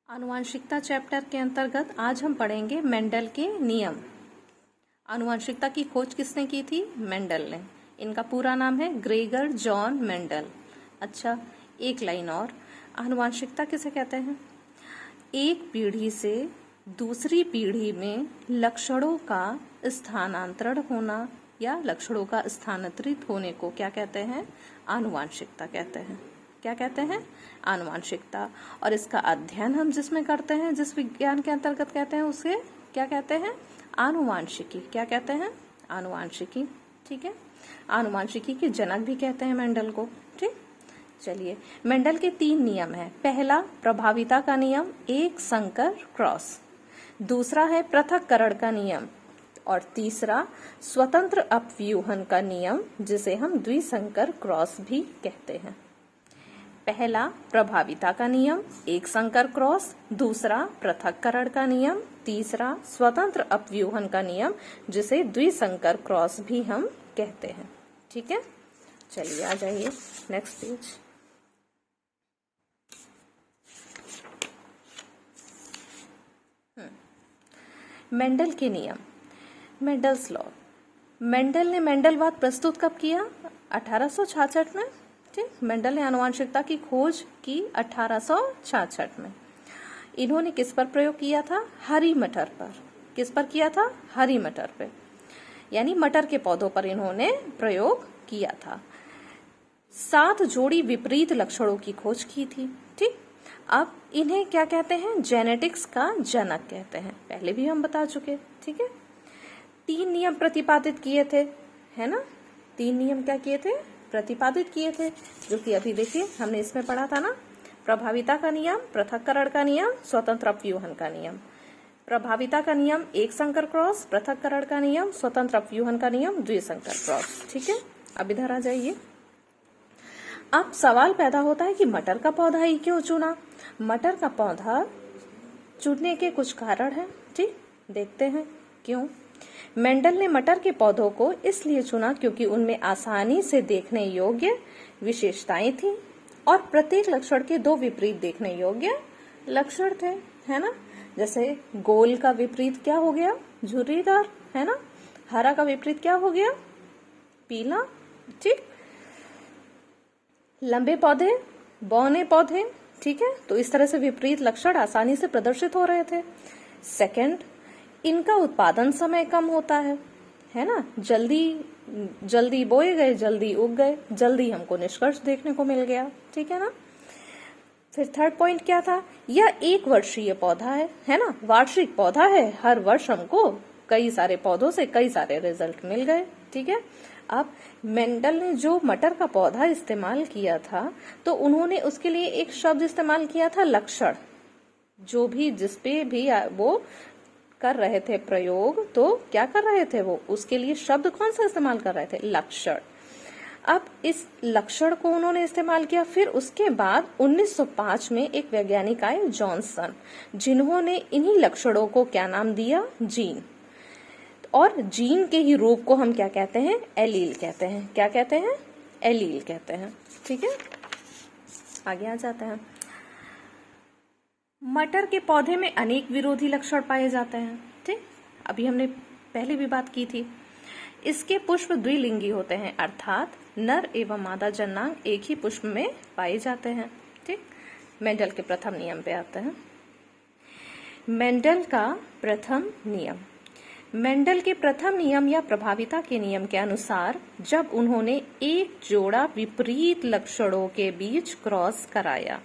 आनुवांशिकता chapter के अंतर्गत आज हम पढ़ेंगे मेंडल के नियम। आनुवांशिकता की खोज किसने की थी? मेंडल ने। इनका पूरा नाम है ग्रेगर जॉन मेंडल। अच्छा, एक लाइन और, आनुवांशिकता किसे कहते हैं? एक पीढ़ी से दूसरी पीढ़ी में लक्षणों का स्थानांतरण होना या लक्षणों का स्थानांतरित होने को क्या कहते हैं? आनुवांशिकता कहते हैं। क्या कहते हैं? आनुवांशिकता। और इसका अध्ययन हम जिसमें करते हैं, जिस विज्ञान के अंतर्गत कहते हैं, उसे क्या कहते हैं? आनुवांशिकी। क्या कहते हैं? आनुवांशिकी। ठीक है, आनुवांशिकी के जनक भी कहते हैं मेंडल को। ठीक, चलिए, मेंडल के 3 नियम हैं। पहला प्रभाविता का नियम, एक संकर क्रॉस। दूसरा है पृथक्करण का नियम और तीसरा स्वतंत्र अपव्यूहन का नियम, जिसे हम द्विसंकर क्रॉस भी कहते हैं। पहला प्रभाविता का नियम, एक संकर क्रॉस। दूसरा पृथक्करण का नियम। तीसरा स्वतंत्र अपव्यूहन का नियम, जिसे द्विसंकर क्रॉस भी हम कहते हैं। ठीक है, चलिए आ जाइए नेक्स्ट पेज। मेंडल के नियम, मेंडल्स लॉ। मेंडल ने मेंडलवाद प्रस्तुत कब किया? 1866 में। ठीक, मेंडल ने आनुवांशिकता की खोज की 1866 में। इन्होंने किस पर प्रयोग किया था? हरी मटर पर। किस पर किया था? हरी मटर पे, यानी मटर के पौधों पर इन्होंने प्रयोग किया था। 7 जोड़ी विपरीत लक्षणों की खोज की थी। ठीक, अब इन्हें क्या कहते हैं? जेनेटिक्स का जनक कहते हैं। पहले भी हम बता चुके। ठीक है, 3 नियम प्रतिपादित किए थे, है ना? 3 नियम क्या किए थे? प्रतिपादित किए थे, जो कि अभी देखिए हमने इसमें पढ़ा था ना। प्रभाविता का नियम, पृथक्करण का नियम, स्वतंत्र अपव्यूहन का नियम। प्रभाविता का नियम एक संकर क्रॉस, पृथक्करण का नियम, स्वतंत्र अपव्यूहन का नियम, द्विसंकर क्रॉस। ठीक है, अब इधर आ जाइए। अब सवाल पैदा होता है कि मटर का पौधा ही क्यों चुना? मटर का पौधा चुनने के कुछ कारण हैं। ठीक, देखते हैं क्यों। मेंडल ने मटर के पौधों को इसलिए चुना क्योंकि उनमें आसानी से देखने योग्य विशेषताएं थीं और प्रत्येक लक्षण के 2 विपरीत देखने योग्य लक्षण थे, है ना? जैसे गोल का विपरीत क्या हो गया? झुर्रीदार, है ना? हरा का विपरीत क्या हो गया? पीला। ठीक, लंबे पौधे, बौने पौधे। ठीक है, तो इस तरह से विपरीत लक्षण आसानी से प्रदर्शित हो रहे थे। सेकंड, इनका उत्पादन समय कम होता है ना? जल्दी बोए गए, जल्दी उग गए, जल्दी हमको निष्कर्ष देखने को मिल गया। ठीक है ना? फिर थर्ड पॉइंट क्या था? यह 1 वर्षीय पौधा है ना? वार्षिक पौधा है। हर वर्ष हमको कई सारे पौधों से कई सारे रिजल्ट मिल गए। ठीक है, अब मेंडल ने जो मटर का पौधा इस्तेमाल किया था, तो उन्होंने उसके लिए एक शब्द इस्तेमाल किया था, लक्षण। जो भी जिसपे भी वो कर रहे थे प्रयोग, तो क्या कर रहे थे वो? उसके लिए शब्द कौन सा इस्तेमाल कर रहे थे? लक्षण। अब इस लक्षण को उन्होंने इस्तेमाल किया। फिर उसके बाद 1905 में एक वैज्ञानिक आए, जॉनसन, जिन्होंने इन्हीं लक्षणों को क्या नाम दिया? जीन। और जीन के ही रूप को हम क्या कहते हैं? एलील कहते हैं। क्या कहते हैं? एलील कहते हैं। ठीक है, आगे आ जाते हैं। मटर के पौधे में अनेक विरोधी लक्षण पाए जाते हैं। ठीक, अभी हमने पहले भी बात की थी। इसके पुष्प द्विलिंगी होते हैं, अर्थात नर एवं मादा जननांग एक ही पुष्प में पाए जाते हैं। ठीक, मेंडल के प्रथम नियम पे आते हैं। मेंडल का प्रथम नियम। मेंडल के प्रथम नियम या प्रभाविता के नियम के अनुसार, जब उन्होंने एक जोड़ा विपरीत लक्षणों के बीच क्रॉस कराया,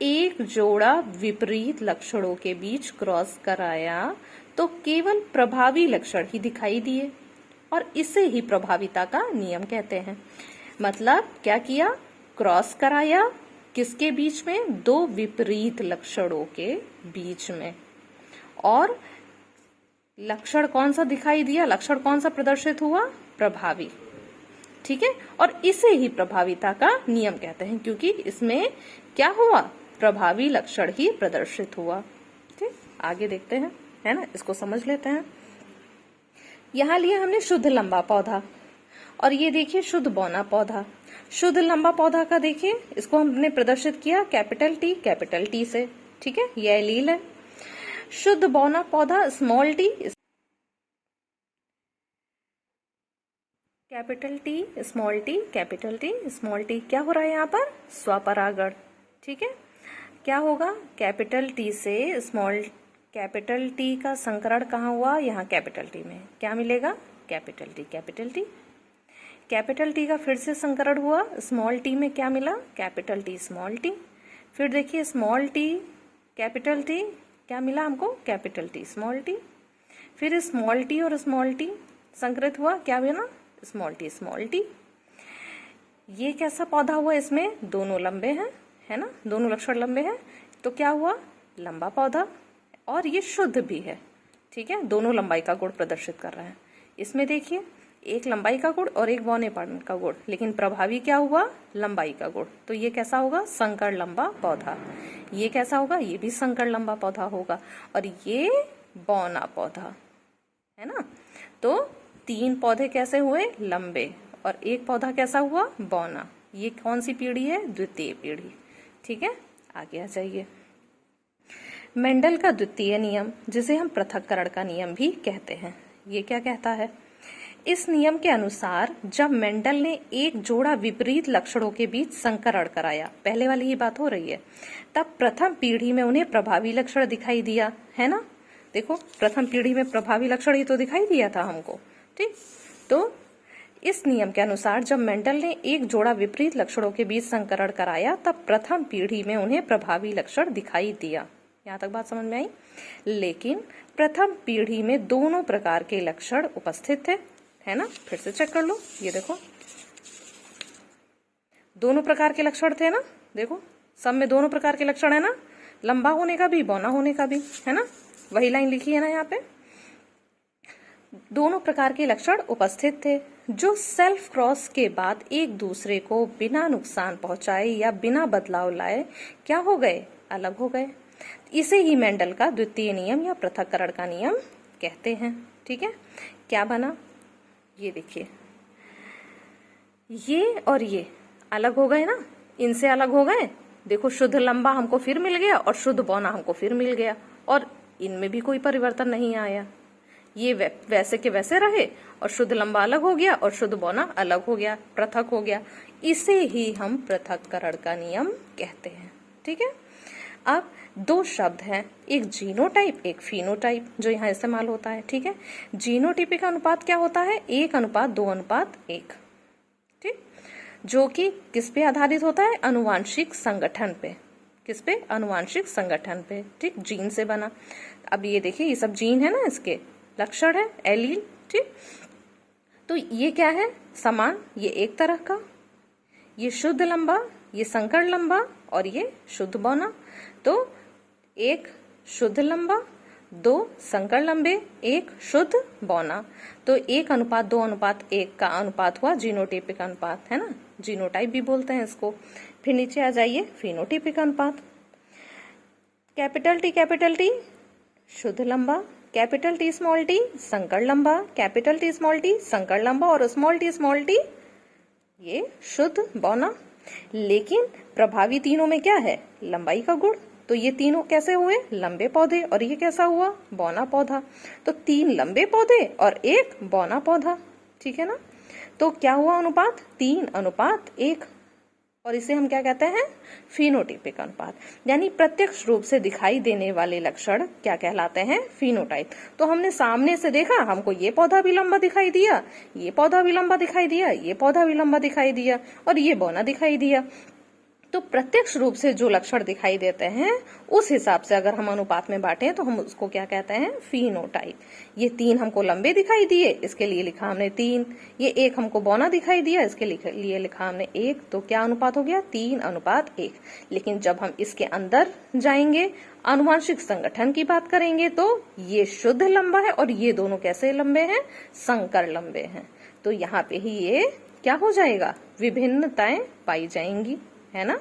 एक जोड़ा विपरीत लक्षणों के बीच क्रॉस कराया, तो केवल प्रभावी लक्षण ही दिखाई दिए और इसे ही प्रभाविता का नियम कहते हैं। मतलब क्या किया? क्रॉस कराया किसके बीच में? 2 विपरीत लक्षणों के बीच में। और लक्षण कौन सा दिखाई दिया? लक्षण कौन सा प्रदर्शित हुआ? प्रभावी। ठीक है, और इसे ही प्रभाविता का नियम कहते हैं, क्योंकि इसमें क्या हुआ? प्रभावी लक्षण ही प्रदर्शित हुआ। ठीक, आगे देखते हैं, है ना? इसको समझ लेते हैं। यहाँ लिया हमने शुद्ध लंबा पौधा और ये देखिए शुद्ध बौना पौधा। शुद्ध लंबा पौधा का देखिए, इसको हमने प्रदर्शित किया कैपिटल टी से। ठीक है, ये एलील है। शुद्ध बौना पौधा small T, capital T small T, capital T small T, क्या हो रहा है यहाँ पर? स्वपरागण। ठीक है, क्या होगा? कैपिटल टी से स्मॉल, कैपिटल टी का संकरण कहाँ हुआ? यहाँ कैपिटल टी में। क्या मिलेगा? Capital T, capital T. Capital T का फिर से संकरण हुआ, स्मॉल टी में क्या मिला? Capital T small T. फिर देखिए स्मॉल टी कैपिटल टी, क्या मिला हमको? Capital T small T. फिर स्मॉल टी और स्मॉल टी संकरित हुआ, क्या बना? Small T small T. ये कैसा पौधा हुआ? इसमें दोनों लंबे हैं, है ना, दोनों लक्षण लंबे हैं, तो क्या हुआ? लंबा पौधा, और ये शुद्ध भी है। ठीक है, दोनों लंबाई का गुण प्रदर्शित कर रहे हैं। इसमें देखिए एक लंबाई का गुण और एक बौनेपन का गुण, लेकिन प्रभावी क्या हुआ? लंबाई का गुण। तो ये कैसा होगा? संकर लंबा पौधा। ये कैसा होगा? ये भी संकर लंबा पौधा होगा। और ये बौना पौधा है ना। तो 3 पौधे कैसे हुए? लंबे, और एक पौधा कैसा हुआ? बौना। ये कौन सी पीढ़ी है? द्वितीय पीढ़ी। ठीक है, आगे आ जाइए। मेंडल का द्वितीय नियम, जिसे हम पृथक्करण का नियम भी कहते हैं, ये क्या कहता है? इस नियम के अनुसार जब मेंडल ने एक जोड़ा विपरीत लक्षणों के बीच संकरण कराया, पहले वाली ही बात हो रही है, तब प्रथम पीढ़ी में उन्हें प्रभावी लक्षण दिखाई दिया, है ना। देखो प्रथम पीढ़ी में प्रभावी लक्षण ही तो दिखाई दिया था हमको। ठीक, तो इस नियम के अनुसार जब मेंडल ने एक जोड़ा विपरीत लक्षणों के बीच संकरण कराया, तब प्रथम पीढ़ी में उन्हें प्रभावी लक्षण दिखाई दिया। यहाँ तक बात समझ में आई। लेकिन प्रथम पीढ़ी में दोनों प्रकार के लक्षण उपस्थित थे, है ना। फिर से चेक कर लो, ये देखो दोनों प्रकार के लक्षण थे ना। देखो सब में दोनों प्रकार के लक्षण है ना, लंबा होने का भी, बौना होने का भी, है ना। वही लाइन लिखी है ना यहाँ पे, दोनों प्रकार के लक्षण उपस्थित थे, जो सेल्फ क्रॉस के बाद एक दूसरे को बिना नुकसान पहुंचाए या बिना बदलाव लाए क्या हो गए? अलग हो गए। इसे ही मेंडल का द्वितीय नियम या पृथक्करण का नियम कहते हैं। ठीक है, क्या बना? ये देखिए, ये और ये अलग हो गए ना, इनसे अलग हो गए। देखो शुद्ध लंबा हमको फिर मिल गया और शुद्ध बौना हमको फिर मिल गया, और इनमें भी कोई परिवर्तन नहीं आया। ये वैसे के वैसे रहे, और शुद्ध लंबा अलग हो गया और शुद्ध बौना अलग हो गया, पृथक हो गया। इसे ही हम पृथक्करण का नियम कहते हैं। ठीक है, अब 2 शब्द हैं, एक जीनोटाइप एक फिनोटाइप, जो यहाँ इस्तेमाल होता है। ठीक है, जीनोटाइपिक अनुपात क्या होता है? 1:2:1। ठीक, जो कि किस पे आधारित होता है? अनुवांशिक संगठन पे। किस पे? अनुवांशिक संगठन पे। ठीक, जीन से बना। अब ये देखिए, ये सब जीन है ना, इसके लक्षण है एलील। ठीक, तो ये क्या है? समान, ये एक तरह का, ये शुद्ध लंबा, ये संकर लंबा, और ये शुद्ध बौना। तो 1 शुद्ध लंबा, 2 संकर लंबे, 1 शुद्ध बौना। तो 1:2:1 का अनुपात हुआ जीनोटाइपिक अनुपात, है ना, जीनोटाइप भी बोलते हैं इसको। फिर नीचे आ जाइए, फिनोटाइपिक अनुपात। कैपिटल टी शुद्ध लंबा, कैपिटल टी स्मॉल टी संकर लंबा, कैपिटल टी स्मॉल टी संकर लंबा, और स्मॉल टी ये शुद्ध बौना। लेकिन प्रभावी तीनों में क्या है? लंबाई का गुण। तो ये तीनों कैसे हुए? लंबे पौधे, और ये कैसा हुआ? बौना पौधा। तो 3 लंबे पौधे और 1 बौना पौधा। ठीक है ना, तो क्या हुआ अनुपात? 3:1। और इसे हम क्या कहते हैं? फिनोटाइपिक अनुपात। यानी प्रत्यक्ष रूप से दिखाई देने वाले लक्षण क्या कहलाते हैं? फिनोटाइप। तो हमने सामने से देखा, हमको ये पौधा भी लंबा दिखाई दिया, ये पौधा भी लंबा दिखाई दिया, ये पौधा भी लंबा दिखाई दिया, और ये बौना दिखाई दिया। तो प्रत्यक्ष रूप से जो लक्षण दिखाई देते हैं, उस हिसाब से अगर हम अनुपात में बांटें तो हम उसको क्या कहते हैं? फिनोटाइप। ये 3 हमको लंबे दिखाई दिए, इसके लिए लिखा हमने 3। ये 1 हमको बौना दिखाई दिया, इसके लिए लिखा हमने 1। तो क्या अनुपात हो गया? 3:1। लेकिन जब हम इसके अंदर जाएंगे, आनुवंशिक संगठन की बात करेंगे, तो ये शुद्ध लंबा है और ये दोनों कैसे लंबे हैं? संकर लंबे हैं। तो यहाँ पे ही ये क्या हो जाएगा? विभिन्नताएं पाई जाएंगी, है ना।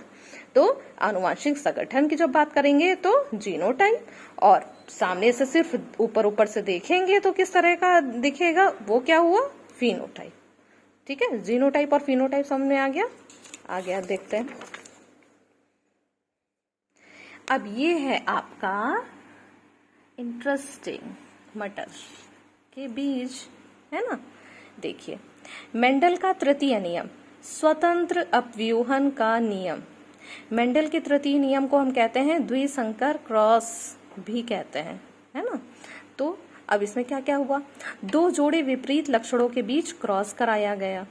तो आनुवंशिक संगठन की जब बात करेंगे तो जीनोटाइप, और सामने से सिर्फ ऊपर से देखेंगे तो किस तरह का दिखेगा? वो क्या हुआ? फिनोटाइप। ठीक है, जीनोटाइप और फिनोटाइप समझ में आ गया। आगे देखते हैं। अब ये है आपका इंटरेस्टिंग मटर के बीज, है ना। देखिए, मेंडल का तृतीय नियम, स्वतंत्र अपव्यूहन का नियम। मेंडल के तृतीय नियम को हम कहते हैं द्विसंकर क्रॉस भी कहते हैं, है ना। तो अब इसमें क्या क्या हुआ, दो जोड़े विपरीत लक्षणों के बीच क्रॉस कराया गया।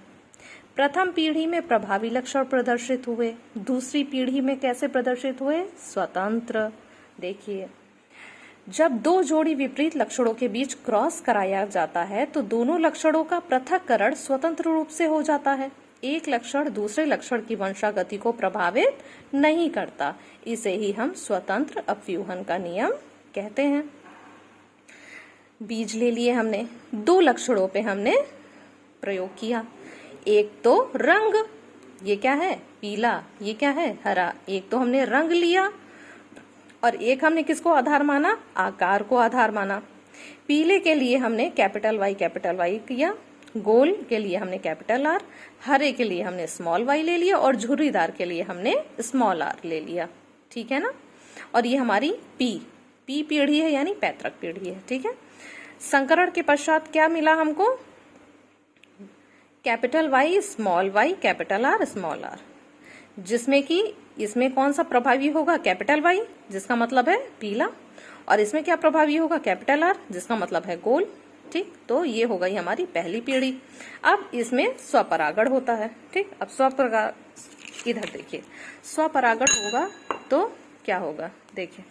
प्रथम पीढ़ी में प्रभावी लक्षण प्रदर्शित हुए, दूसरी पीढ़ी में कैसे प्रदर्शित हुए, स्वतंत्र। देखिए, जब दो जोड़ी विपरीत लक्षणों के बीच क्रॉस कराया जाता है तो दोनों लक्षणों का पृथक्करण स्वतंत्र रूप से हो जाता है। एक लक्षण दूसरे लक्षण की वंशागति को प्रभावित नहीं करता। इसे ही हम स्वतंत्र अपव्यूहन का नियम कहते हैं। बीज ले लिए हमने, दो लक्षणों पे हमने प्रयोग किया। एक तो रंग, ये क्या है, पीला, ये क्या है, हरा। एक तो हमने रंग लिया और एक हमने किसको आधार माना, आकार को आधार माना। पीले के लिए हमने कैपिटल वाई किया, गोल के लिए हमने कैपिटल आर, हरे के लिए हमने स्मॉल वाई ले लिया और झुर्रीदार के लिए हमने स्मॉल आर ले लिया। ठीक है ना। और ये हमारी पी पीढ़ी है, यानी पैतृक पीढ़ी है। ठीक है। संकरण के पश्चात क्या मिला हमको, capital Y capital R small R, जिसमें कि इसमें कौन सा प्रभावी होगा, कैपिटल वाई, जिसका मतलब है पीला, और इसमें क्या प्रभावी होगा, कैपिटल आर, जिसका मतलब है गोल। ठीक, तो ये हो गई हमारी पहली पीढ़ी। अब इसमें स्वपरागण होता है। ठीक, अब स्वपरागण, इधर देखिए, स्वपरागण होगा तो क्या होगा, देखिए,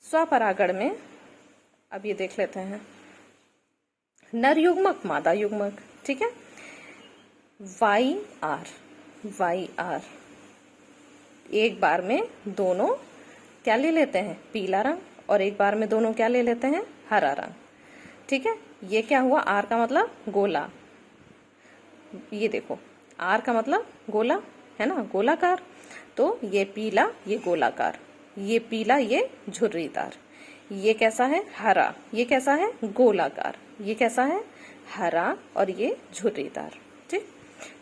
स्वपरागण में अब ये देख लेते हैं, नर युग्मक मादा युग्मक। ठीक है, वाई आर, एक बार में दोनों क्या ले लेते हैं, पीला रंग, और एक बार में दोनों क्या ले लेते हैं, हरा रंग। ठीक है, ये क्या हुआ, आर का मतलब गोला, ये देखो आर का मतलब गोला है ना, गोलाकार। तो ये पीला, ये गोलाकार, ये पीला, ये झुर्रीदार, ये कैसा है, हरा, ये कैसा है, गोलाकार, ये कैसा है, हरा, और ये झुर्रीदार। ठीक,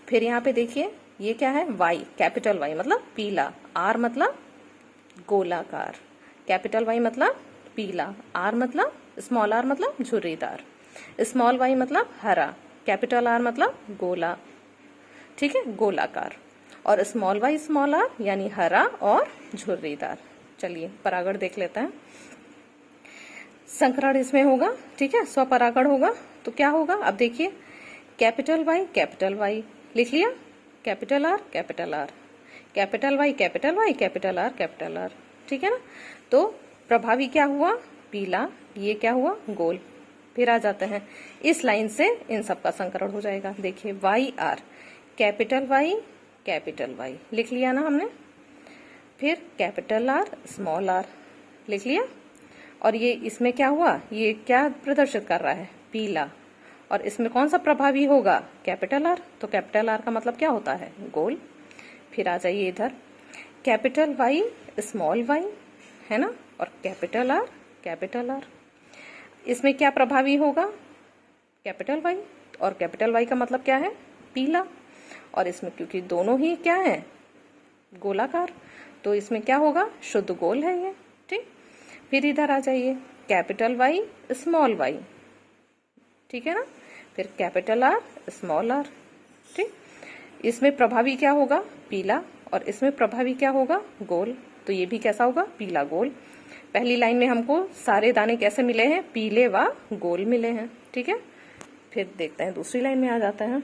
फिर यहाँ पे देखिए, ये क्या है, वाई, कैपिटल वाई मतलब पीला, आर मतलब गोलाकार, कैपिटल वाई मतलब पीला, आर मतलब स्मॉल आर मतलब झुर्रीदार, स्मॉल वाई मतलब हरा, कैपिटल आर मतलब गोला। ठीक है, गोलाकार, और स्मॉल वाई स्मॉल आर यानी हरा और झुर्रीदार। चलिए परागण देख लेते हैं। संकरण इसमें होगा। ठीक है, स्वपरागण होगा तो क्या होगा, अब देखिए, कैपिटल वाई लिख लिया, capital R, capital Y, capital R. ठीक है ना। तो प्रभावी क्या हुआ, पीला, ये क्या हुआ, गोल। फिर आ जाते हैं, इस लाइन से इन सब का संकरण हो जाएगा। देखिए, वाई आर, कैपिटल वाई लिख लिया ना हमने, फिर कैपिटल आर, स्मॉल आर लिख लिया, और ये इसमें क्या हुआ, ये क्या प्रदर्शित कर रहा है, पीला, और इसमें कौन सा प्रभावी होगा, कैपिटल आर। तो कैपिटल आर का मतलब क्या होता है, गोल। फिर आ जाइए इधर, कैपिटल वाई स्मॉल वाई है ना, और कैपिटल आर, इसमें क्या प्रभावी होगा, कैपिटल वाई, और कैपिटल वाई का मतलब क्या है, पीला, और इसमें क्योंकि दोनों ही क्या है, गोलाकार, तो इसमें क्या होगा, शुद्ध गोल है ये। ठीक, फिर इधर आ जाइए, कैपिटल वाई स्मॉल वाई, ठीक है ना, फिर कैपिटल आर स्मॉल आर। ठीक, इसमें प्रभावी क्या होगा, पीला, और इसमें प्रभावी क्या होगा, गोल, तो ये भी कैसा होगा, पीला गोल। पहली लाइन में हमको सारे दाने कैसे मिले हैं, पीले व गोल मिले हैं। ठीक है, फिर देखते हैं दूसरी लाइन में आ जाते हैं,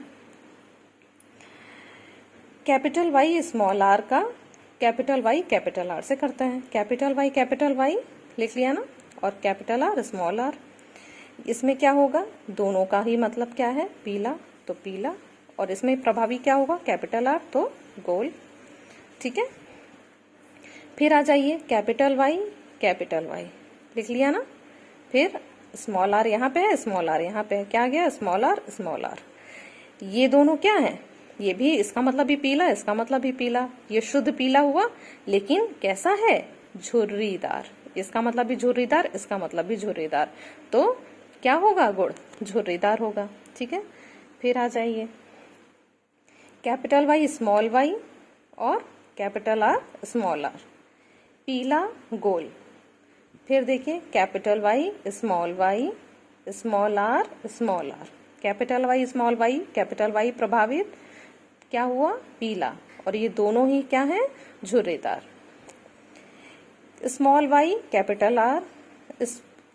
कैपिटल वाई स्मॉल आर का कैपिटल वाई कैपिटल आर से करते हैं। कैपिटल वाई लिख लिया ना, और कैपिटल आर स्मॉल आर, इसमें क्या होगा, दोनों का ही मतलब क्या है, पीला, तो पीला, और इसमें प्रभावी क्या होगा, कैपिटल आर, तो गोल। ठीक है, फिर आ जाइए, कैपिटल वाई लिख लिया ना, फिर स्मॉल आर यहाँ पे है, स्मॉल आर यहाँ पे है, क्या आ गया, स्मॉल आर। ये दोनों क्या है, ये भी, इसका मतलब भी पीला, इसका मतलब भी पीला, ये शुद्ध पीला हुआ, लेकिन कैसा है, झुर्रीदार, इसका मतलब भी झुर्रीदार, इसका मतलब भी झुर्रीदार, तो क्या होगा, गुण झुर्रीदार होगा। ठीक है, फिर आ जाइए, कैपिटल वाई स्मॉल वाई और कैपिटल आर स्मॉल आर, पीला गोल। फिर देखिए capital Y small Y, small R small R, capital Y small Y, capital Y प्रभावित, क्या हुआ पीला, और ये दोनों ही क्या है झुर्रीदार। स्मॉल वाई कैपिटल आर,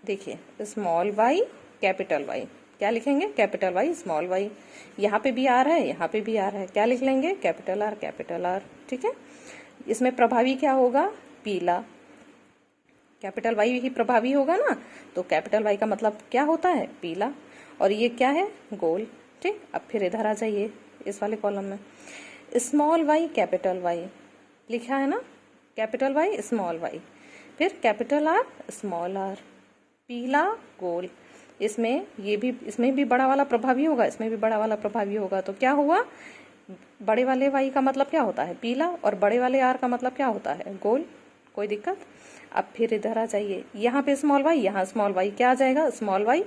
देखिए स्मॉल वाई कैपिटल वाई, क्या लिखेंगे कैपिटल वाई स्मॉल वाई, यहाँ पे भी आ रहा है यहाँ पे भी आ रहा है, क्या लिख लेंगे कैपिटल आर, ठीक है। इसमें प्रभावी क्या होगा पीला, कैपिटल वाई ही प्रभावी होगा ना, तो कैपिटल वाई का मतलब क्या होता है पीला, और ये क्या है गोल, ठीक। अब फिर इधर आ जाइए इस वाले कॉलम में, स्मॉल वाई कैपिटल वाई लिखा है ना, कैपिटल वाई स्मॉल वाई, फिर कैपिटल आर स्मॉल आर, पीला गोल। इसमें भी बड़ा वाला प्रभावी होगा, इसमें भी बड़ा वाला प्रभावी होगा, तो क्या हुआ बड़े वाले वाई का मतलब क्या होता है पीला, और बड़े वाले आर का मतलब क्या होता है गोल, कोई दिक्कत। अब फिर इधर आ जाइए, यहाँ पे स्मॉल वाई यहाँ स्मॉल वाई, क्या आ जाएगा स्मॉल वाई,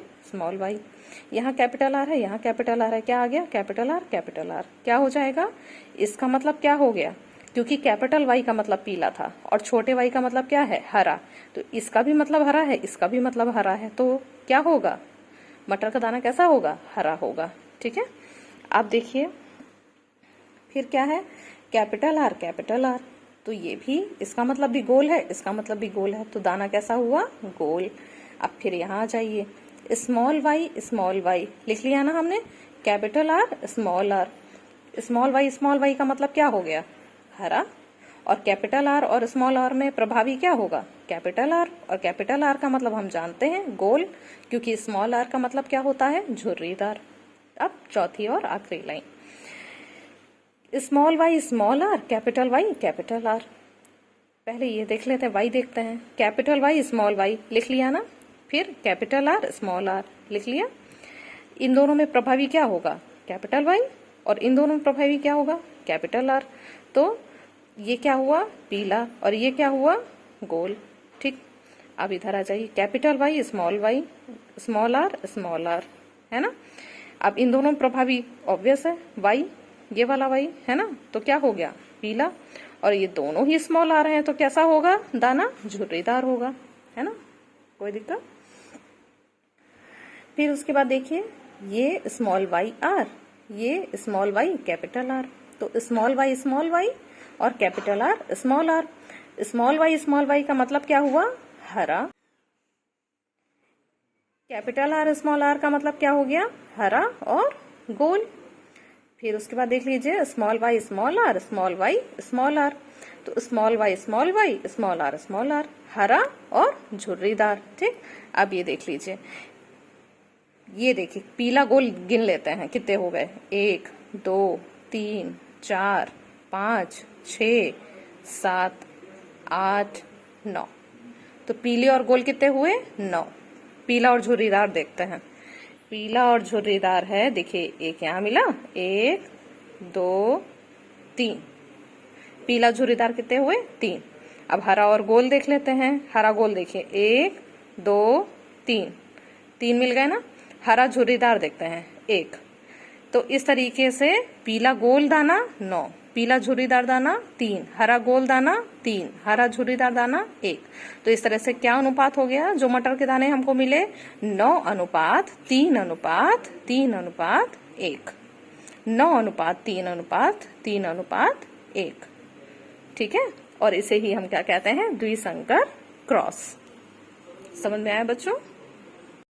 यहाँ कैपिटल आर है यहाँ कैपिटल आर है, क्या आ गया कैपिटल आर, क्या हो जाएगा, इसका मतलब क्या हो गया, क्योंकि कैपिटल वाई का मतलब पीला था और छोटे वाई का मतलब क्या है हरा, तो इसका भी मतलब हरा है इसका भी मतलब हरा है, तो क्या होगा मटर का दाना कैसा होगा हरा होगा, ठीक है। आप देखिए फिर क्या है कैपिटल आर, तो ये भी इसका मतलब भी गोल है इसका मतलब भी गोल है, तो दाना कैसा हुआ गोल। अब फिर यहाँ आ जाइए, स्मॉल वाई लिख लिया ना हमने, कैपिटल आर, स्मॉल वाई का मतलब क्या हो गया हरा, और कैपिटल आर और स्मॉल आर में प्रभावी क्या होगा कैपिटल आर, और कैपिटल आर का मतलब हम जानते हैं गोल, क्योंकि स्मॉल आर का मतलब क्या होता है झुर्रीदार। अब चौथी और आखिरी line, small Y small R, capital Y capital R. पहले ये देख लेते हैं, वाई देखते हैं, कैपिटल वाई स्मॉल वाई लिख लिया ना, फिर कैपिटल आर स्मॉल आर लिख लिया, इन दोनों में प्रभावी क्या होगा कैपिटल वाई, और इन दोनों में प्रभावी क्या होगा कैपिटल आर, तो ये क्या हुआ पीला और ये क्या हुआ गोल, ठीक। अब इधर आ जाइए, कैपिटल वाई स्मॉल आर है ना। अब इन दोनों में प्रभावी ऑब्वियस है वाई, ये वाला वाई है ना, तो क्या हो गया पीला, और ये दोनों ही स्मॉल आ रहे हैं, तो कैसा होगा दाना झुर्रीदार होगा, है ना, कोई दिक्कत। फिर उसके बाद देखिए ये स्मॉल वाई आर, ये स्मॉल वाई कैपिटल आर, तो स्मॉल वाई और कैपिटल आर, स्मॉल वाई का मतलब क्या हुआ हरा, कैपिटल आर स्मॉल आर का मतलब क्या हो गया हरा और गोल। फिर उसके बाद देख लीजिए स्मॉल वाई स्मॉल आर, तो स्मॉल वाई स्मॉल आर हरा और झुर्रीदार, ठीक। अब ये देख लीजिए, ये देखिए पीला गोल गिन लेते हैं कितने हो गए 1 2 3 4 5 6 7 8 9, तो पीले और गोल कितने हुए 9। पीला और झुर्रीदार देखते हैं, पीला और झुर्रीदार है, देखिए एक यहाँ मिला 1 2 3, पीला झुर्रीदार कितने हुए 3। अब हरा और गोल देख लेते हैं, हरा गोल देखिए 1 2 3 मिल गए ना, हरा झुर्रीदार देखते हैं 1। तो इस तरीके से पीला गोल दाना 9, पीला झुर्रीदार दाना 3, हरा गोल दाना 3, हरा झुर्रीदार दाना 1। तो इस तरह से क्या अनुपात हो गया, जो मटर के दाने हमको मिले 9:3:3:1, 9:3:3:1, ठीक है। और इसे ही हम क्या कहते हैं द्विसंकर क्रॉस। समझ में आया बच्चों।